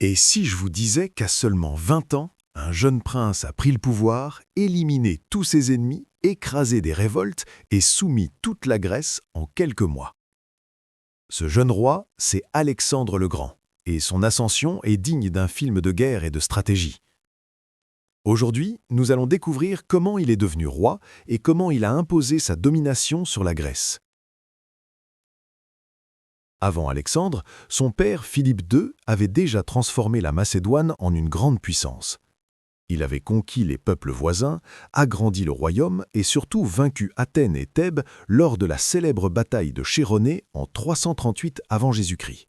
Et si je vous disais qu'à seulement 20 ans, un jeune prince a pris le pouvoir, éliminé tous ses ennemis, écrasé des révoltes et soumis toute la Grèce en quelques mois? Ce jeune roi, c'est Alexandre le Grand, et son ascension est digne d'un film de guerre et de stratégie. Aujourd'hui, nous allons découvrir comment il est devenu roi et comment il a imposé sa domination sur la Grèce. Avant Alexandre, son père Philippe II avait déjà transformé la Macédoine en une grande puissance. Il avait conquis les peuples voisins, agrandi le royaume et surtout vaincu Athènes et Thèbes lors de la célèbre bataille de Chéronée en 338 avant Jésus-Christ.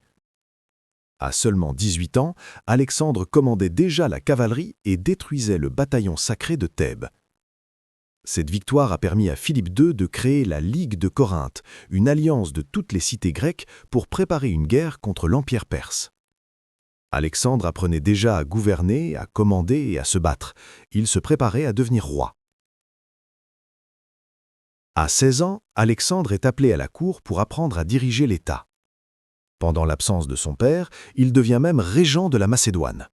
À seulement 18 ans, Alexandre commandait déjà la cavalerie et détruisait le bataillon sacré de Thèbes. Cette victoire a permis à Philippe II de créer la Ligue de Corinthe, une alliance de toutes les cités grecques pour préparer une guerre contre l'Empire perse. Alexandre apprenait déjà à gouverner, à commander et à se battre. Il se préparait à devenir roi. À 16 ans, Alexandre est appelé à la cour pour apprendre à diriger l'État. Pendant l'absence de son père, il devient même régent de la Macédoine.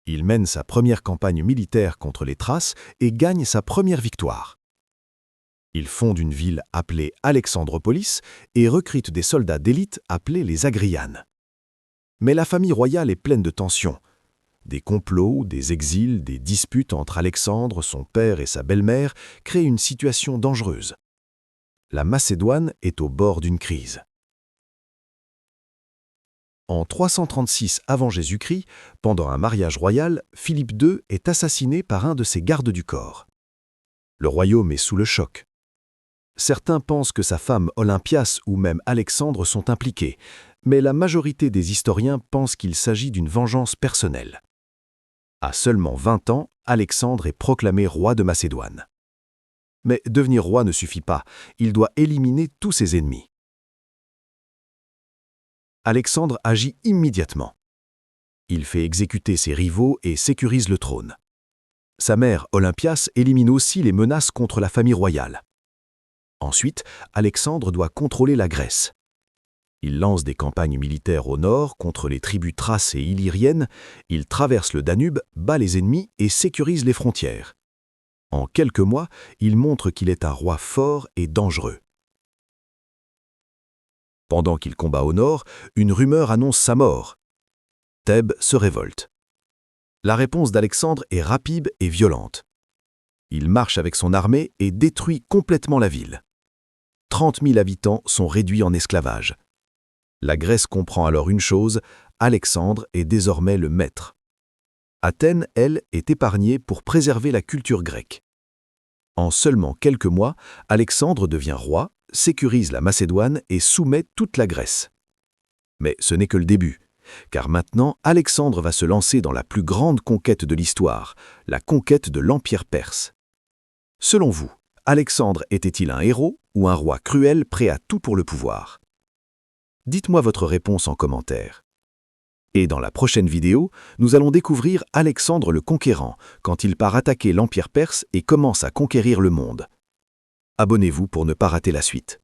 Il mène sa première campagne militaire contre les Thraces et gagne sa première victoire. Il fonde une ville appelée Alexandropolis et recrute des soldats d'élite appelés les Agrianes. Mais la famille royale est pleine de tensions. Des complots, des exils, des disputes entre Alexandre, son père et sa belle-mère créent une situation dangereuse. La Macédoine est au bord d'une crise. En 336 avant Jésus-Christ, pendant un mariage royal, Philippe II est assassiné par un de ses gardes du corps. Le royaume est sous le choc. Certains pensent que sa femme Olympias ou même Alexandre sont impliqués, mais la majorité des historiens pensent qu'il s'agit d'une vengeance personnelle. À seulement 20 ans, Alexandre est proclamé roi de Macédoine. Mais devenir roi ne suffit pas, il doit éliminer tous ses ennemis. Alexandre agit immédiatement. Il fait exécuter ses rivaux et sécurise le trône. Sa mère, Olympias, élimine aussi les menaces contre la famille royale. Ensuite, Alexandre doit contrôler la Grèce. Il lance des campagnes militaires au nord contre les tribus thraces et illyriennes, il traverse le Danube, bat les ennemis et sécurise les frontières. En quelques mois, il montre qu'il est un roi fort et dangereux. Pendant qu'il combat au nord, une rumeur annonce sa mort. Thèbes se révolte. La réponse d'Alexandre est rapide et violente. Il marche avec son armée et détruit complètement la ville. 30 000 habitants sont réduits en esclavage. La Grèce comprend alors une chose, Alexandre est désormais le maître. Athènes, elle, est épargnée pour préserver la culture grecque. En seulement quelques mois, Alexandre devient roi, sécurise la Macédoine et soumet toute la Grèce. Mais ce n'est que le début, car maintenant Alexandre va se lancer dans la plus grande conquête de l'histoire, la conquête de l'Empire perse. Selon vous, Alexandre était-il un héros ou un roi cruel prêt à tout pour le pouvoir? Dites-moi votre réponse en commentaire. Et dans la prochaine vidéo, nous allons découvrir Alexandre le Conquérant, quand il part attaquer l'Empire perse et commence à conquérir le monde. Abonnez-vous pour ne pas rater la suite.